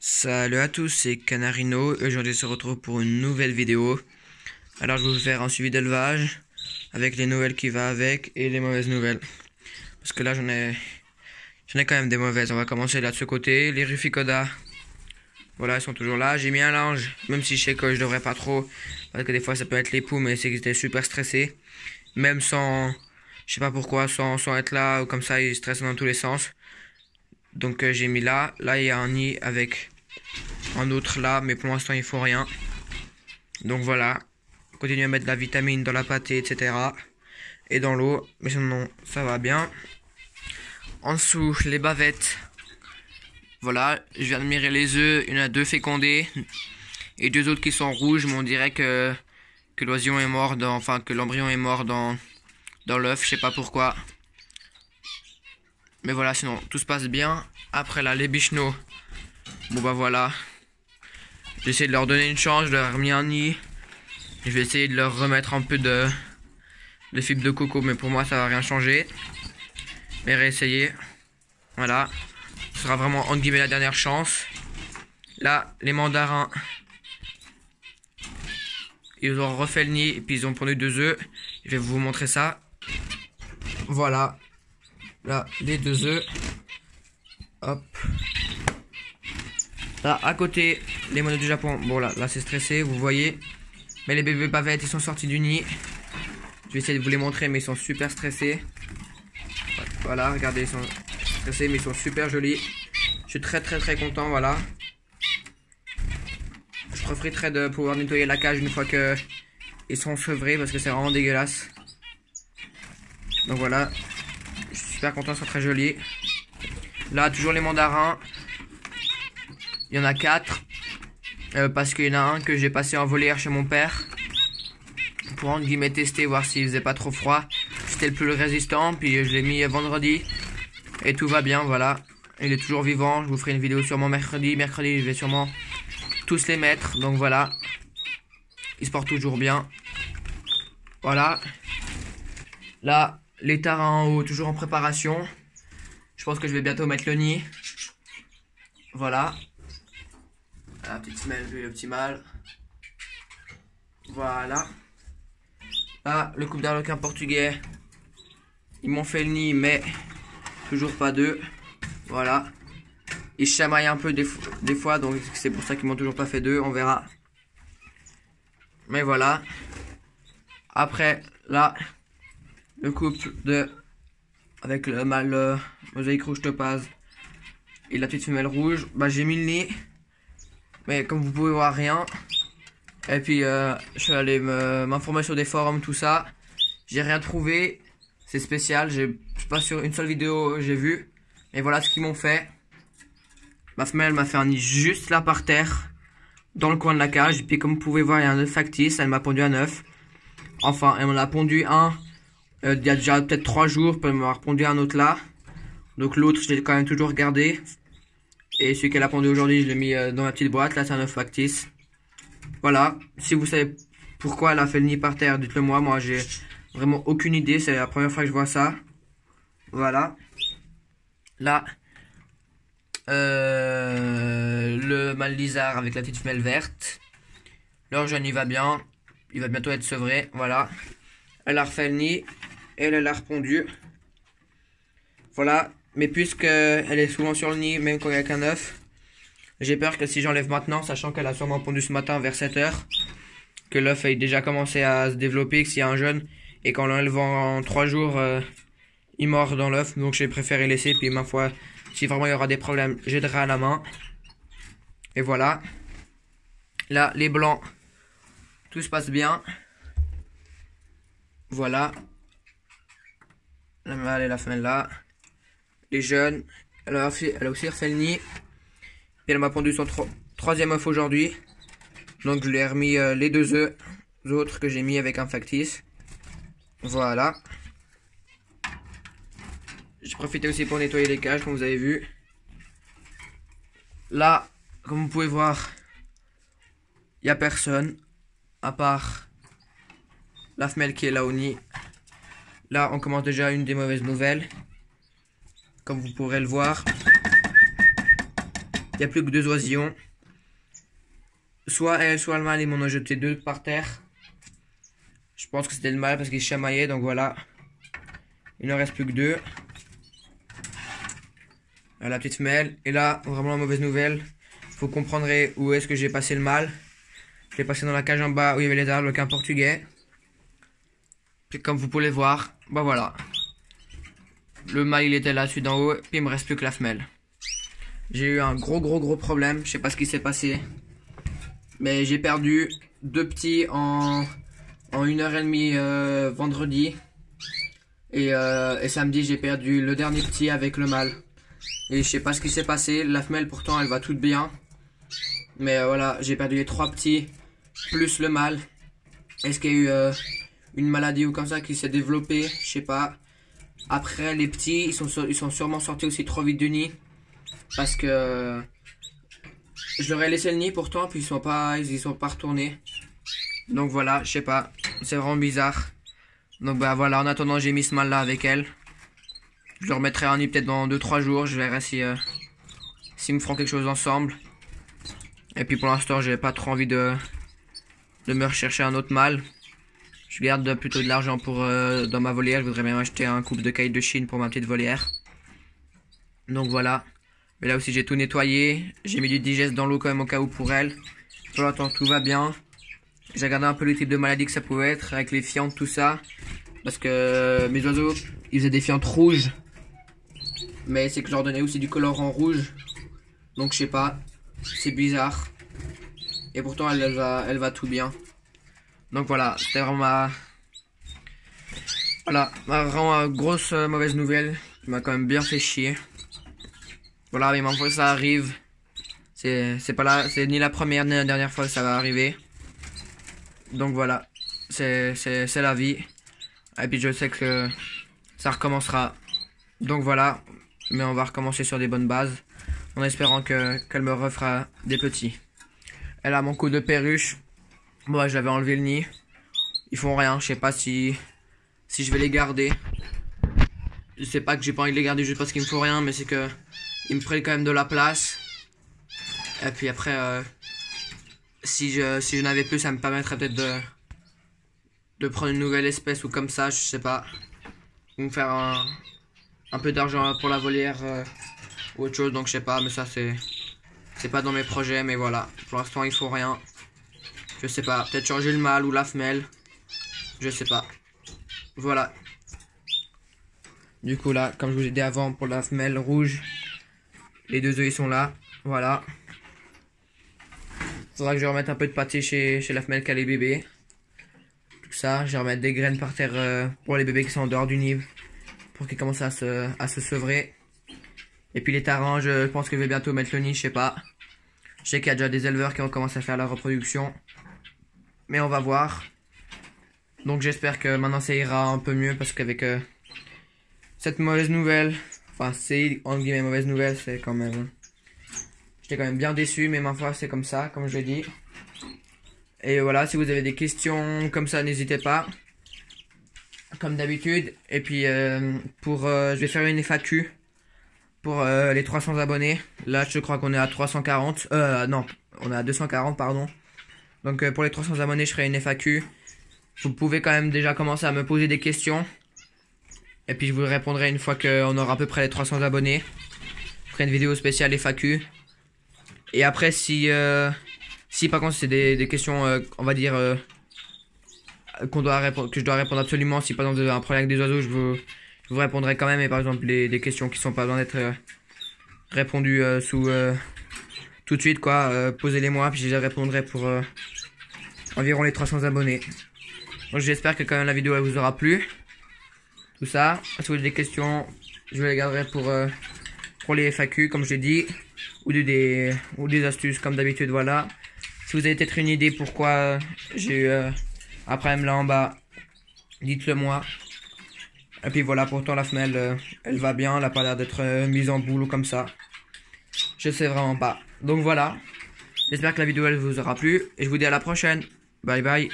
Salut à tous, c'est Canarino. Aujourd'hui, on se retrouve pour une nouvelle vidéo. Alors, je vais vous faire un suivi d'élevage avec les nouvelles qui va avec et les mauvaises nouvelles. Parce que là, j'en ai quand même des mauvaises. On va commencer là de ce côté. Les Ruficoda, voilà, ils sont toujours là. J'ai mis un linge, même si je sais que je devrais pas trop, parce que des fois, ça peut être les poux, mais c'est qu'ils étaient super stressés. Même sans, je sais pas pourquoi, sans être là ou comme ça, ils stressent dans tous les sens. Donc j'ai mis là. Là, il y a un nid avec un autre là, mais pour l'instant il faut rien. Donc voilà, continue à mettre de la vitamine dans la pâtée, etc. Et dans l'eau, mais sinon ça va bien. En dessous, les bavettes. Voilà, je viens de mirer les œufs, il y en a 2 fécondés et 2 autres qui sont rouges, mais on dirait que l'oisillon est mort que l'embryon est mort dans l'œuf, je sais pas pourquoi. Mais voilà, sinon tout se passe bien. Après là, les bichenots, bon bah voilà, j'ai essayé de leur donner une chance, je leur ai remis un nid. Je vais essayer de leur remettre un peu de fibres de coco, mais pour moi ça va rien changer. Mais réessayer. Voilà. Ce sera vraiment entre guillemets la dernière chance. Là, les mandarins, ils ont refait le nid et puis ils ont pondu 2 œufs. Je vais vous montrer ça. Voilà. Là, les 2 œufs. Hop. Là, à côté, les monos du Japon. Bon, là c'est stressé, vous voyez. Mais les bébés bavettes, ils sont sortis du nid. Je vais essayer de vous les montrer, mais ils sont super stressés. Voilà, regardez, ils sont stressés, mais ils sont super jolis. Je suis très content, voilà. Je profiterai de pouvoir nettoyer la cage une fois que ils seront sevrés, parce que c'est vraiment dégueulasse. Donc voilà, je suis super content, ils sont très jolis. Là, toujours les mandarins. Il y en a 4. Parce qu'il y en a un que j'ai passé en volière chez mon père. Pour entre guillemets tester, voir s'il faisait pas trop froid. C'était le plus résistant. Puis je l'ai mis vendredi. Et tout va bien, voilà. Il est toujours vivant. Je vous ferai une vidéo sûrement mercredi. Mercredi, je vais sûrement tous les mettre. Donc voilà. Il se porte toujours bien. Voilà. Là, les tarins en haut, toujours en préparation. Je pense que je vais bientôt mettre le nid. Voilà. La petite semelle, le petit mâle. Voilà. Là, le couple d'arlequins portugais. Ils m'ont fait le nid, mais toujours pas d'œufs. Voilà. Ils chamaillent un peu des fois, donc c'est pour ça qu'ils m'ont toujours pas fait d'œufs. On verra. Mais voilà. Après, là, le couple avec le mâle mosaïque rouge topaz et la petite femelle rouge. Bah, j'ai mis le nid. Mais comme vous pouvez voir, rien. Et puis je suis allé m'informer sur des forums, tout ça. J'ai rien trouvé. C'est spécial. J'ai pas sur une seule vidéo j'ai vu. Et voilà ce qu'ils m'ont fait. Ma femelle m'a fait un nid juste là par terre, dans le coin de la cage. Et puis comme vous pouvez voir, il y a un œuf factice. Elle m'a pondu un œuf. Enfin, elle m'en a pondu un il y a déjà peut-être 3 jours. Puis elle m'a pondu un autre là. Donc l'autre, je l'ai quand même toujours gardé. Et celui qu'elle a pondu aujourd'hui, je l'ai mis dans la petite boîte. Là, c'est un œuf factice. Voilà. Si vous savez pourquoi elle a fait le nid par terre, dites-le moi. Moi, j'ai vraiment aucune idée. C'est la première fois que je vois ça. Voilà. Là, le mâle lizard avec la petite femelle verte. Leur jeune, il va bien. Il va bientôt être sevré. Voilà. Elle a refait le nid. Et elle a répondu. Voilà. Mais puisque elle est souvent sur le nid, même quand il n'y a qu'un œuf, j'ai peur que si j'enlève maintenant, sachant qu'elle a sûrement pondu ce matin vers 7 h, que l'œuf ait déjà commencé à se développer, que s'il y a un jeune, et qu'en l'enlevant en 3 jours, il mord dans l'œuf. Donc j'ai préféré laisser, puis ma foi, si vraiment il y aura des problèmes, j'aiderai à la main. Et voilà. Là, les blancs, tout se passe bien. Voilà. La mâle et la femelle là. Les jeunes, elle a aussi refait le nid. Et elle m'a pondu son 3e œuf aujourd'hui. Donc je lui ai remis les 2 œufs autres que j'ai mis avec un factice. Voilà. J'ai profité aussi pour nettoyer les cages, comme vous avez vu. Là, comme vous pouvez voir, il n'y a personne. À part la femelle qui est là au nid. Là, on commence déjà une des mauvaises nouvelles. Comme vous pourrez le voir. n'y a plus que 2 oisillons. Soit elle, soit le mâle, ils m'en ont jeté 2 par terre. Je pense que c'était le mâle parce qu'il chamaillaient, donc voilà. Il ne reste plus que 2. La petite femelle. Et là, vraiment la mauvaise nouvelle. Vous comprendrez où est-ce que j'ai passé le mâle. Je l'ai passé dans la cage en bas où il y avait les arbres avec un portugais. Puis comme vous pouvez voir, bah voilà. Le mâle il était là, celui d'en haut, puis il me reste plus que la femelle. J'ai eu un gros problème, je sais pas ce qui s'est passé. Mais j'ai perdu 2 petits en 1h30 vendredi. Et samedi j'ai perdu le dernier petit avec le mâle. Et je sais pas ce qui s'est passé, la femelle pourtant elle va toute bien. Mais voilà, j'ai perdu les 3 petits, plus le mâle. Est-ce qu'il y a eu une maladie ou comme ça qui s'est développée? Je sais pas. Après les petits, ils sont sûrement sortis aussi trop vite du nid. Parce que je leur ai laissé le nid pourtant, puis ils sont pas retournés. Donc voilà, je sais pas, c'est vraiment bizarre. Donc bah voilà, en attendant j'ai mis ce mâle là avec elle. Je le remettrai en nid peut-être dans 2-3 jours, je verrai s'ils me feront quelque chose ensemble. Et puis pour l'instant j'ai pas trop envie de me rechercher un autre mâle. Je garde plutôt de l'argent pour dans ma volière. Je voudrais bien acheter un couple de cailles de Chine pour ma petite volière. Donc voilà. Mais là aussi j'ai tout nettoyé. J'ai mis du digest dans l'eau quand même au cas où pour elle. Pour l'instant tout va bien. J'ai regardé un peu le type de maladie que ça pouvait être avec les fientes, tout ça. Parce que mes oiseaux, ils faisaient des fientes rouges. Mais c'est que je leur donnais aussi du colorant rouge. Donc je sais pas. C'est bizarre. Et pourtant elle va tout bien. Donc voilà, c'était vraiment vraiment grosse mauvaise nouvelle. Qui m'a quand même bien fait chier. Voilà, mais même fois que ça arrive. C'est ni la première ni la dernière fois que ça va arriver. Donc voilà, c'est la vie. Et puis je sais que ça recommencera. Donc voilà, mais on va recommencer sur des bonnes bases. En espérant qu'elle me refera des petits. Elle a mon coup de perruche. Moi j'avais enlevé le nid. Ils font rien, je sais pas si je vais les garder. Je sais pas que j'ai pas envie de les garder juste parce qu'ils me font rien, mais c'est que ils me prennent quand même de la place. Et puis après, si je n'avais plus, ça me permettrait peut-être de prendre une nouvelle espèce ou comme ça, je sais pas. Ou me faire un peu d'argent pour la volière ou autre chose, donc je sais pas, mais ça c'est pas dans mes projets, mais voilà. Pour l'instant, il faut rien. Je sais pas, peut-être changer le mâle ou la femelle. Je sais pas. Voilà. Du coup là, comme je vous ai dit avant, pour la femelle rouge, les 2 œufs ils sont là. Voilà. Faudra que je remette un peu de pâté chez la femelle qui a les bébés. Tout ça, je vais remettre des graines par terre pour les bébés qui sont en dehors du nid. Pour qu'ils commencent à se sevrer. Et puis les tarans, je pense que je vais bientôt mettre le nid, je sais pas. Je sais qu'il y a déjà des éleveurs qui ont commencé à faire la reproduction. Mais on va voir. Donc j'espère que maintenant ça ira un peu mieux parce qu'avec cette mauvaise nouvelle, enfin c'est entre guillemets mauvaise nouvelle, c'est quand même... J'étais quand même bien déçu, mais ma foi c'est comme ça, comme je l'ai dit. Et voilà, si vous avez des questions comme ça, n'hésitez pas. Comme d'habitude. Et puis je vais faire une FAQ pour les 300 abonnés. Là je crois qu'on est à 340. Non, on est à 240 pardon. Donc pour les 300 abonnés je ferai une FAQ. Vous pouvez quand même déjà commencer à me poser des questions. Et puis je vous répondrai une fois qu'on aura à peu près les 300 abonnés. Je ferai une vidéo spéciale FAQ. Et après si par contre c'est des questions on va dire que je dois répondre absolument. Si par exemple vous avez un problème avec des oiseaux, je vous répondrai quand même. Et par exemple des questions qui sont pas besoin d'être répondues tout de suite quoi, posez-les moi puis je les répondrai pour environ les 300 abonnés. Donc j'espère que quand même la vidéo elle vous aura plu. Tout ça. Si vous avez des questions, je les garderai pour les FAQ comme je l'ai dit. Ou des astuces comme d'habitude, voilà. Si vous avez peut-être une idée pourquoi j'ai eu un problème là en bas, dites-le moi. Et puis voilà, pourtant la femelle elle va bien, elle a pas l'air d'être mise en boule ou comme ça. Je sais vraiment pas. Donc voilà. J'espère que la vidéo elle vous aura plu. Et je vous dis à la prochaine. Bye bye.